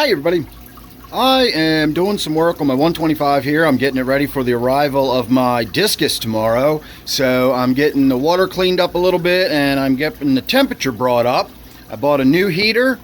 Hi everybody. I am doing some work on my 125 here. I'm getting it ready for the arrival of my discus tomorrow. So I'm getting the water cleaned up a little bit and I'm getting the temperature brought up. I bought a new heater,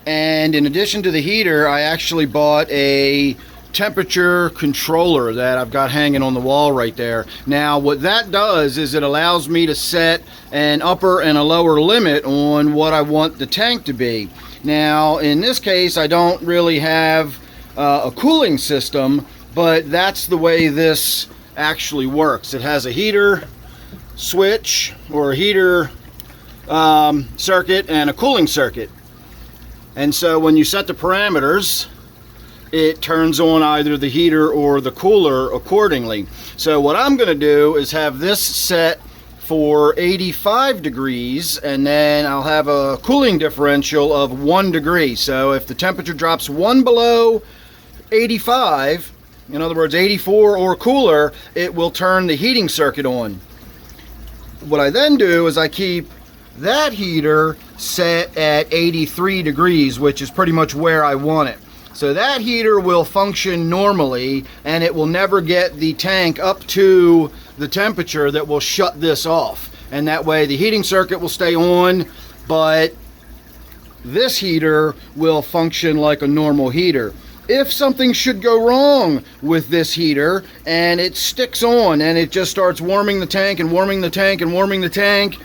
and in addition to the heater, I actually bought a temperature controller that I've got hanging on the wall right there. Now what that does is it allows me to set an upper and a lower limit on what I want the tank to be. Now in this case I don't really have a cooling system, but that's the way this actually works. It has a heater switch or a heater circuit and a cooling circuit, and so when you set the parameters, it turns on either the heater or the cooler accordingly. So what I'm going to do is have this set for 85 degrees, and then I'll have a cooling differential of 1 degree. So if the temperature drops 1 below 85, in other words 84 or cooler, it will turn the heating circuit on. What I then do is I keep that heater set at 83 degrees, which is pretty much where I want it. So that heater will function normally, and it will never get the tank up to the temperature that will shut this off. And that way the heating circuit will stay on, but this heater will function like a normal heater. If something should go wrong with this heater and it sticks on and it just starts warming the tank and warming the tank and warming the tank,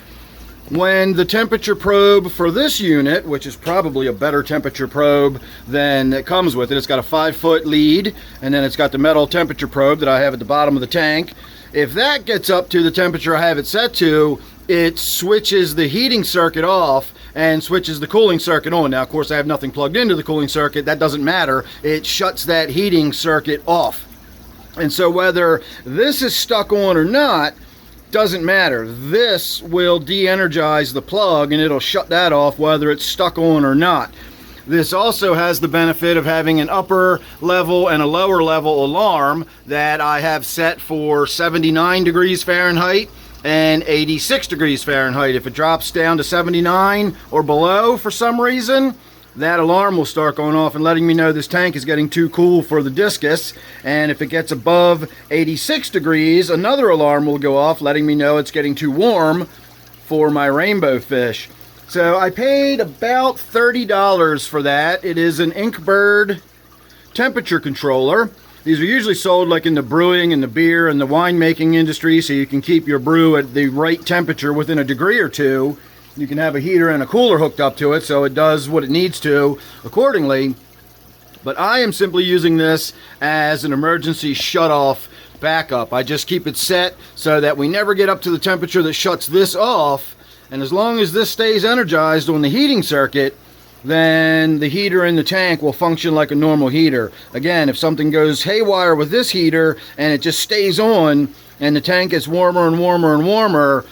when the temperature probe for this unit, which is probably a better temperature probe than that comes with it, it's got a 5-foot lead, and then it's got the metal temperature probe that I have at the bottom of the tank. If that gets up to the temperature I have it set to, it switches the heating circuit off and switches the cooling circuit on. Now of course I have nothing plugged into the cooling circuit. That doesn't matter. It shuts that heating circuit off. And so whether this is stuck on or not doesn't matter. This will de-energize the plug and it'll shut that off whether it's stuck on or not. This also has the benefit of having an upper level and a lower level alarm that I have set for 79 degrees Fahrenheit and 86 degrees Fahrenheit. If it drops down to 79 or below for some reason, that alarm will start going off and letting me know this tank is getting too cool for the discus. And if it gets above 86 degrees, another alarm will go off letting me know it's getting too warm for my rainbow fish. So I paid about $30 for that. It is an Inkbird Temperature controller. These are usually sold like in the brewing and the beer and the winemaking industry, so you can keep your brew at the right temperature within a degree or two. You can have a heater and a cooler hooked up to it so it does what it needs to accordingly. But I am simply using this as an emergency shut-off backup. I just keep it set so that we never get up to the temperature that shuts this off. And as long as this stays energized on the heating circuit, then the heater in the tank will function like a normal heater. Again, if something goes haywire with this heater and it just stays on and the tank gets warmer and warmer and warmer,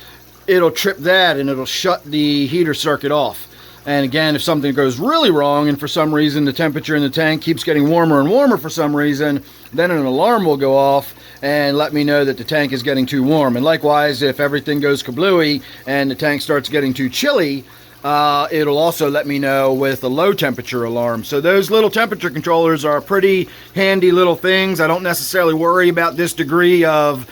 it'll trip that and it'll shut the heater circuit off. And again, if something goes really wrong and for some reason the temperature in the tank keeps getting warmer and warmer for some reason, then an alarm will go off and let me know that the tank is getting too warm. And likewise, if everything goes kablooey and the tank starts getting too chilly, it'll also let me know with a low temperature alarm. So those little temperature controllers are pretty handy little things. I don't necessarily worry about this degree of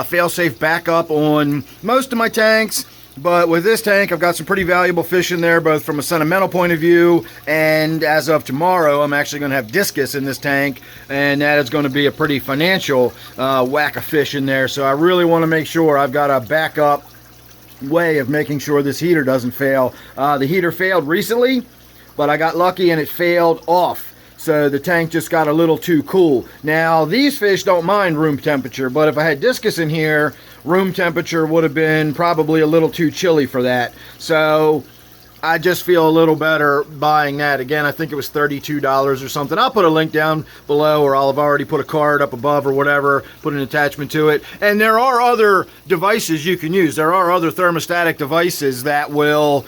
fail-safe backup on most of my tanks, but with this tank I've got some pretty valuable fish in there, both from a sentimental point of view, and as of tomorrow I'm actually going to have discus in this tank, and that is going to be a pretty financial whack of fish in there. So I really want to make sure I've got a backup way of making sure this heater doesn't fail. The heater failed recently, but I got lucky and it failed off. So the tank just got a little too cool. Now these fish don't mind room temperature, but if I had discus in here, room temperature would have been probably a little too chilly for that. So I just feel a little better buying that. Again, I think it was $32 or something. I'll put a link down below, or I'll have already put a card up above or whatever, put an attachment to it. And there are other devices you can use. There are other thermostatic devices that will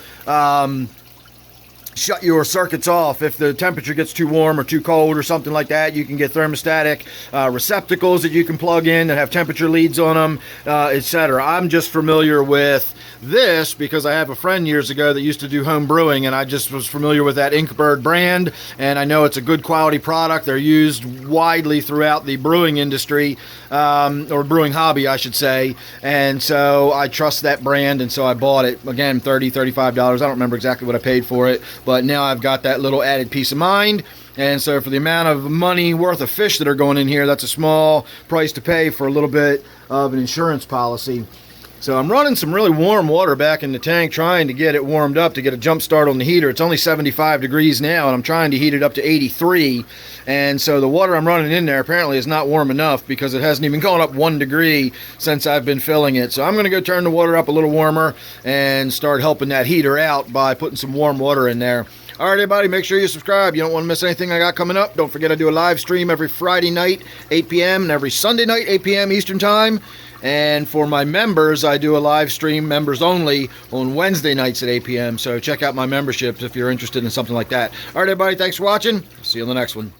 shut your circuits off. If the temperature gets too warm or too cold or something like that, you can get thermostatic receptacles that you can plug in that have temperature leads on them, etc. I'm just familiar with this because I have a friend years ago that used to do home brewing, and I just was familiar with that Inkbird brand, and I know it's a good quality product. They're used widely throughout the brewing industry, or brewing hobby, I should say, and so I trust that brand, and so I bought it. Again, $30, $35. I don't remember exactly what I paid for it, but now I've got that little added peace of mind. And so for the amount of money worth of fish that are going in here, that's a small price to pay for a little bit of an insurance policy. So I'm running some really warm water back in the tank, trying to get it warmed up to get a jump start on the heater. It's only 75 degrees now, and I'm trying to heat it up to 83. And so the water I'm running in there apparently is not warm enough because it hasn't even gone up 1 degree since I've been filling it. So I'm going to go turn the water up a little warmer and start helping that heater out by putting some warm water in there. All right, everybody, make sure you subscribe. You don't want to miss anything I got coming up. Don't forget I do a live stream every Friday night, 8 p.m., and every Sunday night, 8 p.m. Eastern Time. And for my members, I do a live stream, members only, on Wednesday nights at 8 p.m. So check out my memberships if you're interested in something like that. All right, everybody, thanks for watching. See you on the next one.